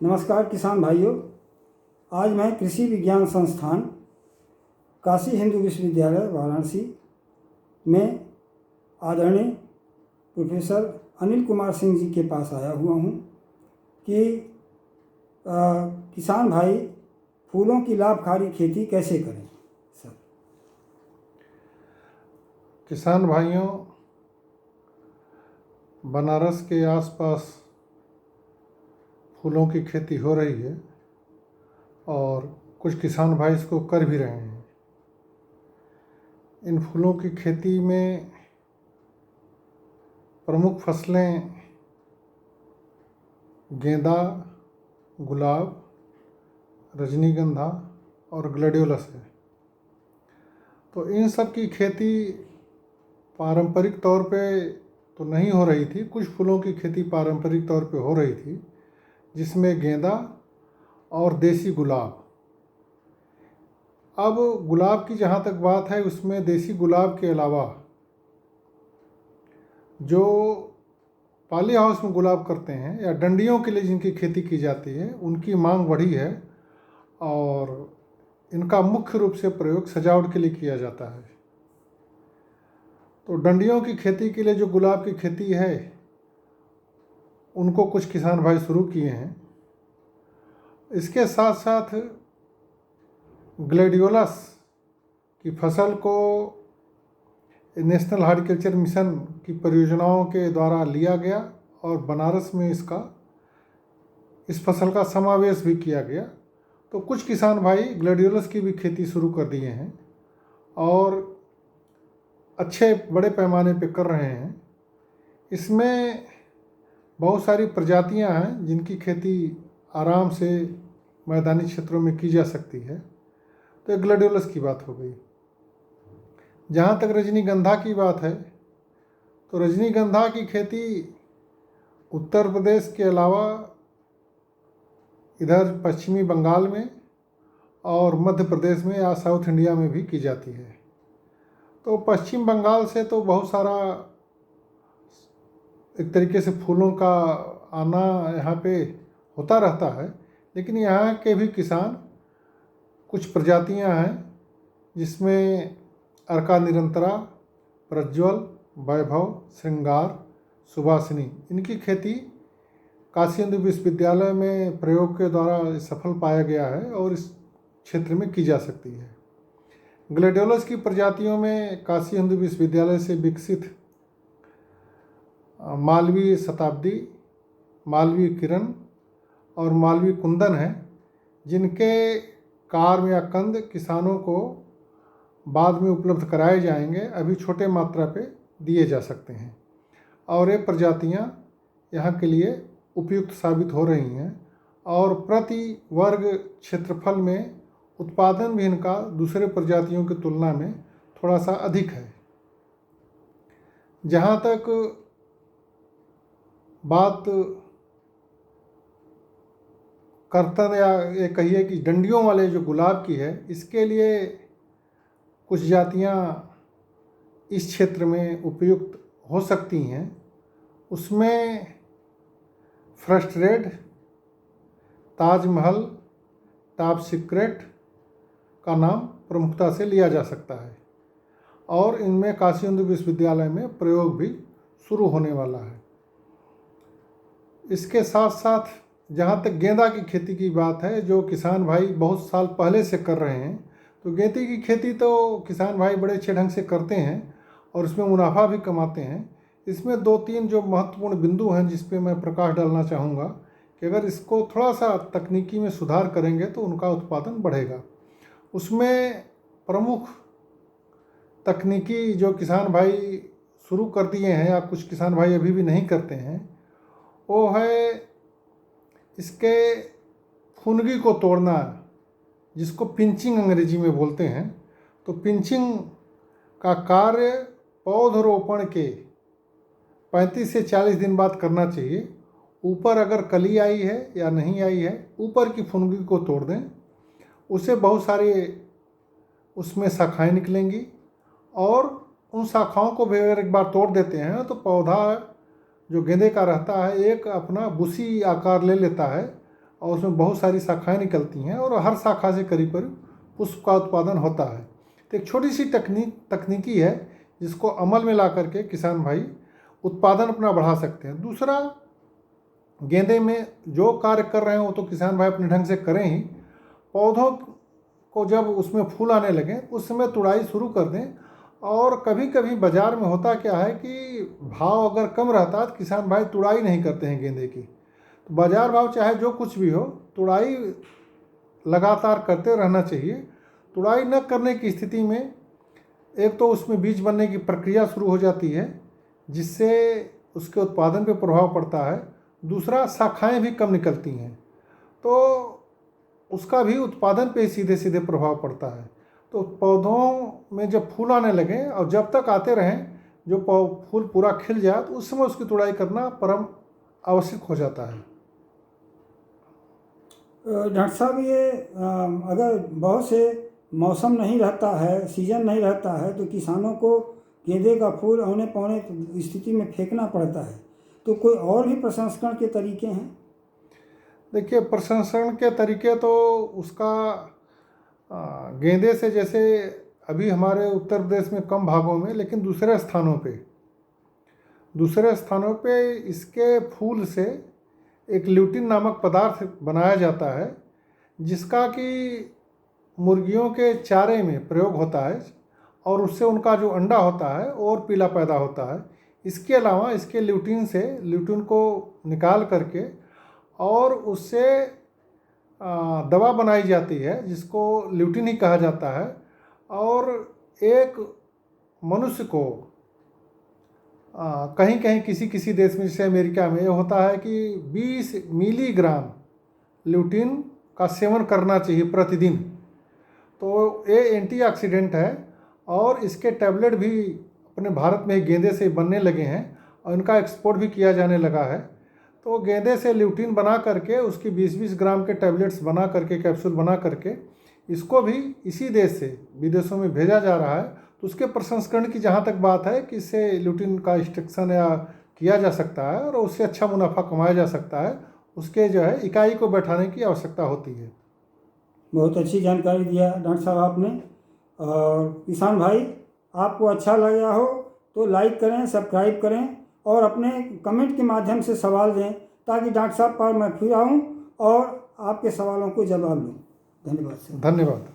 नमस्कार किसान भाइयों। आज मैं कृषि विज्ञान संस्थान काशी हिंदू विश्वविद्यालय वाराणसी में आदरणीय प्रोफेसर अनिल कुमार सिंह जी के पास आया हुआ हूँ कि किसान भाई फूलों की लाभकारी खेती कैसे करें। सर, किसान भाइयों, बनारस के आसपास फूलों की खेती हो रही है और कुछ किसान भाई इसको कर भी रहे हैं। इन फूलों की खेती में प्रमुख फसलें गेंदा, गुलाब, रजनीगंधा और ग्लैडियोलस है। तो इन सब की खेती पारंपरिक तौर पे तो नहीं हो रही थी। कुछ फूलों की खेती पारंपरिक तौर पे हो रही थी, जिसमें गेंदा और देसी गुलाब। अब गुलाब की जहाँ तक बात है, उसमें देसी गुलाब के अलावा जो पॉली हाउस में गुलाब करते हैं या डंडियों के लिए जिनकी खेती की जाती है, उनकी मांग बढ़ी है और इनका मुख्य रूप से प्रयोग सजावट के लिए किया जाता है। तो डंडियों की खेती के लिए जो गुलाब की खेती है, उनको कुछ किसान भाई शुरू किए हैं। इसके साथ साथ ग्लैडियोलस की फसल को नेशनल हॉर्टिकल्चर मिशन की परियोजनाओं के द्वारा लिया गया और बनारस में इस फसल का समावेश भी किया गया। तो कुछ किसान भाई ग्लैडियोलस की भी खेती शुरू कर दिए हैं और अच्छे बड़े पैमाने पे कर रहे हैं। इसमें बहुत सारी प्रजातियां हैं जिनकी खेती आराम से मैदानी क्षेत्रों में की जा सकती है। तो एक ग्लैडियोलस की बात हो गई। जहाँ तक रजनीगंधा की बात है, तो रजनीगंधा की खेती उत्तर प्रदेश के अलावा इधर पश्चिमी बंगाल में और मध्य प्रदेश में या साउथ इंडिया में भी की जाती है। तो पश्चिम बंगाल से तो बहुत सारा एक तरीके से फूलों का आना यहाँ पे होता रहता है, लेकिन यहाँ के भी किसान कुछ प्रजातियाँ हैं जिसमें अर्का निरंतरा, प्रज्वल, वैभव, श्रृंगार, सुभाषिनी, इनकी खेती काशी हिंदू विश्वविद्यालय में प्रयोग के द्वारा सफल पाया गया है और इस क्षेत्र में की जा सकती है। ग्लैडियोलस की प्रजातियों में काशी हिंदू विश्वविद्यालय से विकसित मालवीय शताब्दी, मालवीय किरण और मालवीय कुंदन है, जिनके कार्म या कंद किसानों को बाद में उपलब्ध कराए जाएंगे। अभी छोटे मात्रा पे दिए जा सकते हैं और ये प्रजातियां यहाँ के लिए उपयुक्त साबित हो रही हैं और प्रति वर्ग क्षेत्रफल में उत्पादन भी इनका दूसरे प्रजातियों की तुलना में थोड़ा सा अधिक है। जहाँ तक बात कर्तन या ये कहिए कि डंडियों वाले जो गुलाब की है, इसके लिए कुछ जातियाँ इस क्षेत्र में उपयुक्त हो सकती हैं। उसमें first red, Taj Mahal, top secret का नाम प्रमुखता से लिया जा सकता है और इनमें काशी हिंदू विश्वविद्यालय में प्रयोग भी शुरू होने वाला है। इसके साथ साथ जहाँ तक गेंदा की खेती की बात है, जो किसान भाई बहुत साल पहले से कर रहे हैं, तो गेंदे की खेती तो किसान भाई बड़े अच्छे ढंग से करते हैं और इसमें मुनाफा भी कमाते हैं। इसमें दो तीन जो महत्वपूर्ण बिंदु हैं जिस पे मैं प्रकाश डालना चाहूँगा कि अगर इसको थोड़ा सा तकनीकी में सुधार करेंगे तो उनका उत्पादन बढ़ेगा। उसमें प्रमुख तकनीकी जो किसान भाई शुरू कर दिए हैं या कुछ किसान भाई अभी भी नहीं करते हैं, वो है इसके फुनगी को तोड़ना, जिसको पिंचिंग अंग्रेजी में बोलते हैं। तो पिंचिंग का कार्य पौधरोपण के 35 से 40 दिन बाद करना चाहिए। ऊपर अगर कली आई है या नहीं आई है, ऊपर की फुनगी को तोड़ दें, उससे बहुत सारे उसमें शाखाएं निकलेंगी और उन शाखाओं को भी अगर एक बार तोड़ देते हैं तो पौधा जो गेंदे का रहता है एक अपना बुशी आकार ले लेता है और उसमें बहुत सारी शाखाएं निकलती हैं और हर शाखा से करीब करीब पुष्प का उत्पादन होता है। तो एक छोटी सी तकनीकी है जिसको अमल में ला करके किसान भाई उत्पादन अपना बढ़ा सकते हैं। दूसरा, गेंदे में जो कार्य कर रहे हैं वो तो किसान भाई अपने ढंग से करें ही, पौधों को जब उसमें फूल आने लगे उस समय तुड़ाई शुरू कर दें। और कभी कभी बाज़ार में होता क्या है कि भाव अगर कम रहता है तो किसान भाई तुड़ाई नहीं करते हैं गेंदे की। तो बाज़ार भाव चाहे जो कुछ भी हो, तुड़ाई लगातार करते रहना चाहिए। तुड़ाई न करने की स्थिति में एक तो उसमें बीज बनने की प्रक्रिया शुरू हो जाती है जिससे उसके उत्पादन पे प्रभाव पड़ता है। दूसरा, शाखाएं भी कम निकलती हैं तो उसका भी उत्पादन पे सीधे सीधे प्रभाव पड़ता है। तो पौधों में जब फूल आने लगें और जब तक आते रहें, जो फूल पूरा खिल जाए तो उस समय उसकी तुड़ाई करना परम आवश्यक हो जाता है। डॉक्टर साहब, ये अगर बहुत से मौसम नहीं रहता है, सीजन नहीं रहता है, तो किसानों को गेंदे का फूल औने पौने स्थिति में फेंकना पड़ता है, तो कोई और भी प्रसंस्करण के तरीके हैं? देखिए, प्रसंस्करण के तरीके तो उसका गेंदे से, जैसे अभी हमारे उत्तर प्रदेश में कम भागों में, लेकिन दूसरे स्थानों पे इसके फूल से एक ल्यूटिन नामक पदार्थ बनाया जाता है जिसका कि मुर्गियों के चारे में प्रयोग होता है और उससे उनका जो अंडा होता है और पीला पैदा होता है। इसके अलावा इसके ल्यूटिन को निकाल करके और उससे दवा बनाई जाती है जिसको ल्यूटिन ही कहा जाता है। और एक मनुष्य को कहीं कहीं किसी देश में, जैसे अमेरिका में, ये होता है कि 20 मिलीग्राम ल्यूटिन का सेवन करना चाहिए प्रतिदिन। तो ये एंटीऑक्सीडेंट है और इसके टैबलेट भी अपने भारत में गेंदे से बनने लगे हैं और इनका एक्सपोर्ट भी किया जाने लगा है। तो गेंदे से ल्यूटिन बना करके उसकी 20-20 ग्राम के टैबलेट्स बना करके, कैप्सूल बना करके, इसको भी इसी देश से विदेशों में भेजा जा रहा है। तो उसके प्रसंस्करण की जहाँ तक बात है कि इससे ल्यूटिन का एक्सट्रैक्शन या किया जा सकता है और उससे अच्छा मुनाफा कमाया जा सकता है, उसके जो है इकाई को बैठाने की आवश्यकता होती है। बहुत अच्छी जानकारी दिया डॉक्टर साहब आपने। और किसान भाई, आपको अच्छा लगा हो तो लाइक करें, सब्सक्राइब करें और अपने कमेंट के माध्यम से सवाल दें ताकि डॉक्टर साहब पर मैं फिर आऊँ और आपके सवालों को जवाब दूँ। धन्यवाद सर। धन्यवाद।